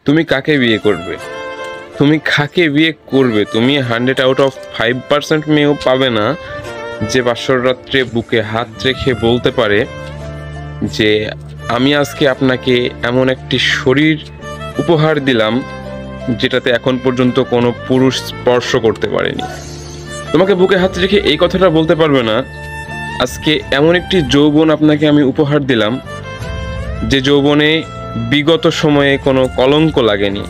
তুমি কাকে বিয়ে করবে, তুমি কাকে বিয়ে করবে? তুমি 100 আউট অফ 5% মেয়েও পাবে না যে বাসর রাত্রে বুকে হাত রেখে বলতে পারে যে আমি আজকে আপনাকে এমন একটি শরীর উপহার দিলাম যেটাতে এখন পর্যন্ত কোনো পুরুষ স্পর্শ করতে পারেনি। তোমাকে বুকে হাত রেখে এই কথাটা বলতে পারবে না আজকে এমন একটি যৌবন আপনাকে আমি উপহার দিলাম যে যৌবনে বিগত সময়ে কোনো কলঙ্ক লাগেনি।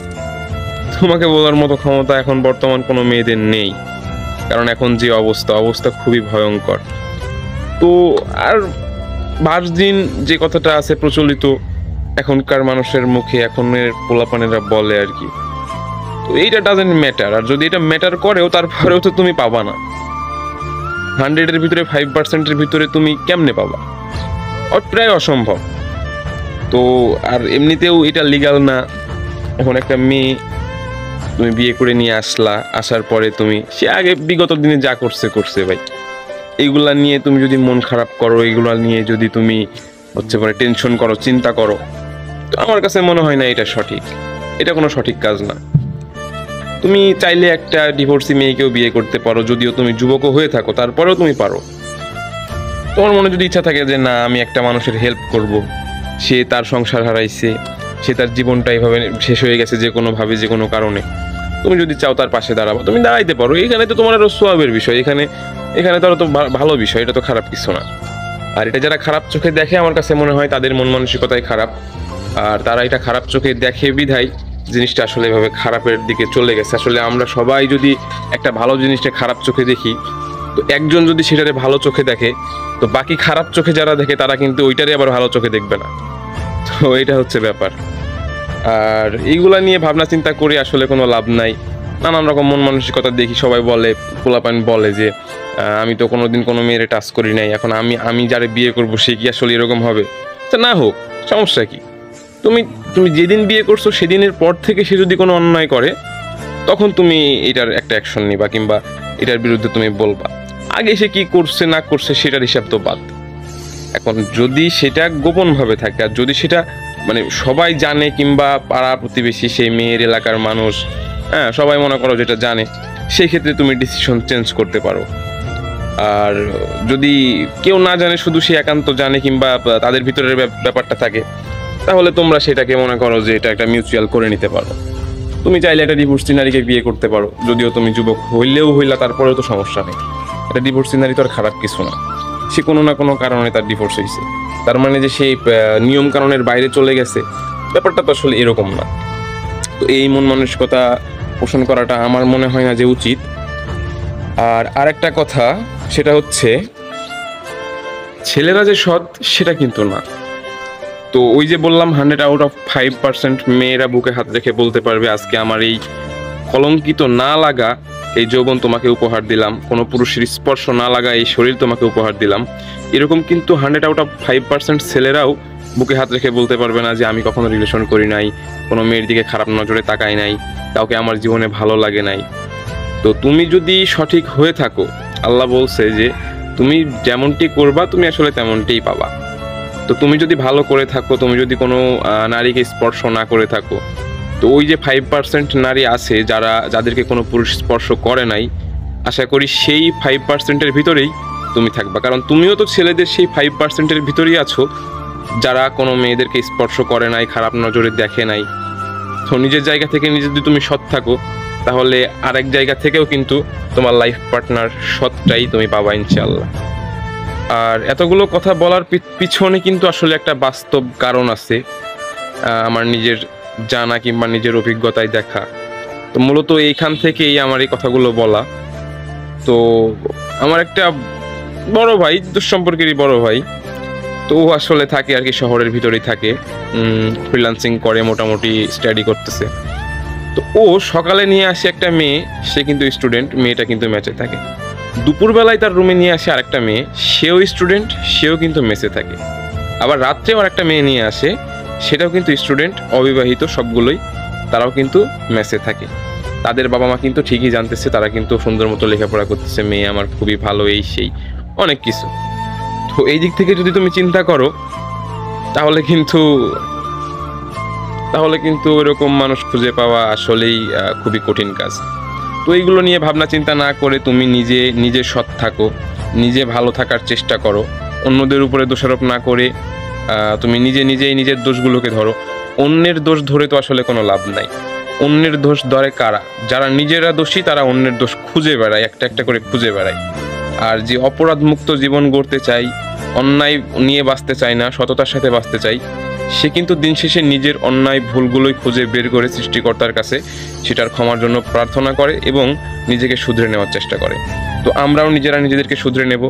তোমাকে বলার মতো ক্ষমতা এখন বর্তমান কোনো মেয়েদের নেই, কারণ এখন যে অবস্থা খুবই ভয়ঙ্কর। তো আর 5 দিন যে কথাটা আছে প্রচলিত এখনকার মানুষের মুখে, এখনের পোলাপানেরা বলে আর কি, তো এইটা ডাজেন্ট ম্যাটার। আর যদি এটা ম্যাটার করেও তারপরেও তো তুমি পাবা না। 100-এর ভিতরে 5%-এর ভিতরে তুমি কেমনে পাবা? প্রায় অসম্ভব। তো আর এমনিতেও এটা লিগাল না। এখন একটা মেয়ে তুমি বিয়ে করে নিয়ে আসার পরে সে আগে বিগত দিনে যা করছে ভাই, এইগুলা নিয়ে তুমি যদি মন খারাপ করো, এইগুলা নিয়ে যদি তুমি পরে টেনশন করো, চিন্তা করো, তো আমার কাছে মনে হয় না এটা সঠিক। এটা কোনো সঠিক কাজ না। তুমি চাইলে একটা ডিভোর্সি মেয়েকেও বিয়ে করতে পারো, যদিও তুমি যুবকও হয়ে থাকো, তারপরেও তুমি পারো। তোমার মনে যদি ইচ্ছা থাকে যে না আমি একটা মানুষের হেল্প করব, সে তার সংসার হারাইছে, সে তার জীবনটা এইভাবে শেষ হয়ে গেছে যে কোনোভাবে, যে কোনো কারণে, তুমি যদি চাও তার পাশে দাঁড়াবো, তুমি দাঁড়াইতে পারো। এখানে তো তোমার আরো সোয়াবের বিষয়, এখানে তো ভালো বিষয়, এটা তো খারাপ কিছু না। আর এটা যারা খারাপ চোখে দেখে, আমার কাছে মনে হয় তাদের মন মানসিকতাই খারাপ। আর তারা এটা খারাপ চোখে দেখে বিধায় জিনিসটা আসলে এভাবে খারাপের দিকে চলে গেছে। আসলে আমরা সবাই যদি একটা ভালো জিনিসটা খারাপ চোখে দেখি, তো একজন যদি সেটারে ভালো চোখে দেখে, তো বাকি খারাপ চোখে যারা দেখে তারা কিন্তু ওইটারে আবার ভালো চোখে দেখবে না। তো এটা হচ্ছে ব্যাপার। আর এইগুলা নিয়ে ভাবনা চিন্তা করে আসলে কোনো লাভ নাই। নানান রকম মন মানসিকতা দেখি, সবাই বলে, পোলাপান বলে যে আমি তো কোনোদিন কোনো মেয়েরে টাচ করি নাই, এখন আমি যারে বিয়ে করবো সে কি আসলে এরকম হবে? তা না হোক, সমস্যা কি? তুমি যেদিন বিয়ে করছো সেদিনের পর থেকে সে যদি কোনো অন্যায় করে, তখন তুমি এটার একটা অ্যাকশন নিবা, কিংবা এটার বিরুদ্ধে তুমি বলবা। আগে সে কি করছে না করছে সেটার হিসাব তো বাদ। এখন যদি সেটা গোপনভাবে থাকে, আর যদি সেটা সবাই জানে, কিংবা পাড়া প্রতিবেশী, সেই মেয়ের এলাকার মানুষ, সবাই মনে করো যেটা জানে, সেই ক্ষেত্রে তুমি ডিসিশন চেঞ্জ করতে পারো। আর যদি কেউ না জানে, শুধু সে একান্ত জানে, কিংবা তাদের ভিতরের ব্যাপারটা থাকে, তাহলে তোমরা সেটাকে মনে করো যে এটা একটা মিউচুয়াল করে নিতে পারো। তুমি চাইলে একটা ডিভোর্সি নারীকে বিয়ে করতে পারো, যদিও তুমি যুবক হইলা, তারপরেও তো সমস্যা নেই। একটা ডিভোর্সি নারী তো আর খারাপ কিছু না। সে কোনো না কোনো কারণে তার ডিভোর্স হয়েছে, তার মানে যে সেই নিয়ম কানুনের বাইরে চলে গেছে, ব্যাপারটা তো আসলে এরকম না। তো এই মন মানসিকতা পোষণ করাটা আমার মনে হয় না যে উচিত। আর আরেকটা কথা, সেটা হচ্ছে ছেলেরা যে সৎ সেটা কিন্তু না। তো ওই যে বললাম 100 আউট অফ 5% মেয়েরা বুকে হাত রেখে বলতে পারবে আজকে আমার এই কলঙ্কিত না লাগা এই যৌবন তোমাকে উপহার দিলাম, কোনো পুরুষের স্পর্শ না লাগা এই শরীর তোমাকে উপহার দিলাম। এরকম কিন্তু 100 আউট অফ 5% ছেলেরাও বুকে হাত রেখে বলতে পারবে না যে আমি কখনো রিলেশন করি নাই, কোনো মেয়ের দিকে খারাপ নজরে তাকাই নাই, কাউকে আমার জীবনে ভালো লাগে নাই। তো তুমি যদি সঠিক হয়ে থাকো, আল্লাহ বলছে যে তুমি যেমনটি করবা তুমি আসলে তেমনটিই পাবা। তো তুমি যদি ভালো করে থাকো, তুমি যদি কোনো নারীকে স্পর্শ না করে থাকো, তো ওই যে 5% নারী আছে যাদেরকে কোনো পুরুষ স্পর্শ করে নাই, আশা করি সেই 5%-এর ভিতরেই তুমি থাকবা। কারণ তুমিও তো ছেলেদের সেই 5%-এর ভিতরেই আছো যারা কোনো মেয়েদেরকে স্পর্শ করে নাই, খারাপ নজরে দেখে নাই। তো নিজের জায়গা থেকে নিজে যদি তুমি সৎ থাকো, তাহলে আরেক জায়গা থেকেও কিন্তু তোমার লাইফ পার্টনার সৎটাই তুমি পাবা ইনশাআল্লাহ। আর এতগুলো কথা বলার পিছনে কিন্তু আসলে একটা বাস্তব কারণ আছে, আমার নিজের জানা কিংবা নিজের অভিজ্ঞতায় দেখা। তো মূলত এইখান থেকেই আমার এই কথাগুলো বলা। তো আমার একটা বড় ভাই, দুঃসম্পর্কেরই বড় ভাই, তো ও আসলে থাকে আর কি, শহরের ভিতরেই থাকে, ফ্রিল্যান্সিং করে, মোটামুটি স্টাডি করতেছে। তো ও সকালে নিয়ে আসে একটা মেয়ে, সে কিন্তু স্টুডেন্ট, মেয়েটা কিন্তু ম্যাচে থাকে। দুপুরবেলায় তার রুমে নিয়ে আসে আরেকটা মেয়ে, সেও স্টুডেন্ট, সেও কিন্তু মেসে থাকে। আবার রাত্রেও আরেকটা মেয়ে নিয়ে আসে, সেটাও কিন্তু স্টুডেন্ট, অবিবাহিত সবগুলোই, তারাও কিন্তু মেসে থাকে। তাদের বাবা মা কিন্তু ঠিকই জানতেছে, তারা কিন্তু সুন্দর মতো লেখাপড়া করতেছে, মেয়ে আমার খুবই ভালো, এই সেই অনেক কিছু। তো এই দিক থেকে যদি তুমি চিন্তা করো, তাহলে কিন্তু তাহলে কিন্তু এরকম মানুষ খুঁজে পাওয়া আসলেই খুবই কঠিন কাজ। তো এইগুলো নিয়ে ভাবনা চিন্তা না করে তুমি নিজে সৎ থাকো, নিজে ভালো থাকার চেষ্টা করো, অন্যদের উপরে দোষারোপ না করে তুমি নিজেই নিজের দোষগুলোকে ধরো। অন্যের দোষ ধরে তো আসলে কোনো লাভ নাই। অন্যের দোষ ধরে কারা? যারা নিজেরা দোষী তারা অন্যের দোষ খুঁজে বেড়ায়, একটা একটা করে খুঁজে বেড়ায়। আর যে অপরাধমুক্ত জীবন গড়তে চাই, অন্যায় নিয়ে বাঁচতে চায় না, সততার সাথে বাঁচতে চাই, সে কিন্তু দিন শেষে নিজের অন্যায় ভুলগুলোই খুঁজে বের করে সৃষ্টিকর্তার কাছে সেটার ক্ষমার জন্য প্রার্থনা করে এবং নিজেকে শুধরে নেওয়ার চেষ্টা করে। তো আমরাও নিজেদেরকে শুধরে নেব।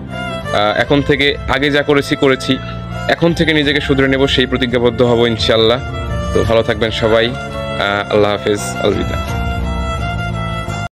এখন থেকে আগে যা করেছি এখন থেকে নিজেকে শুধরে নেব, সেই প্রতিজ্ঞাবদ্ধ হব ইনশাআল্লাহ। তো ভালো থাকবেন সবাই। আল্লাহ হাফেজ, আলবিদা।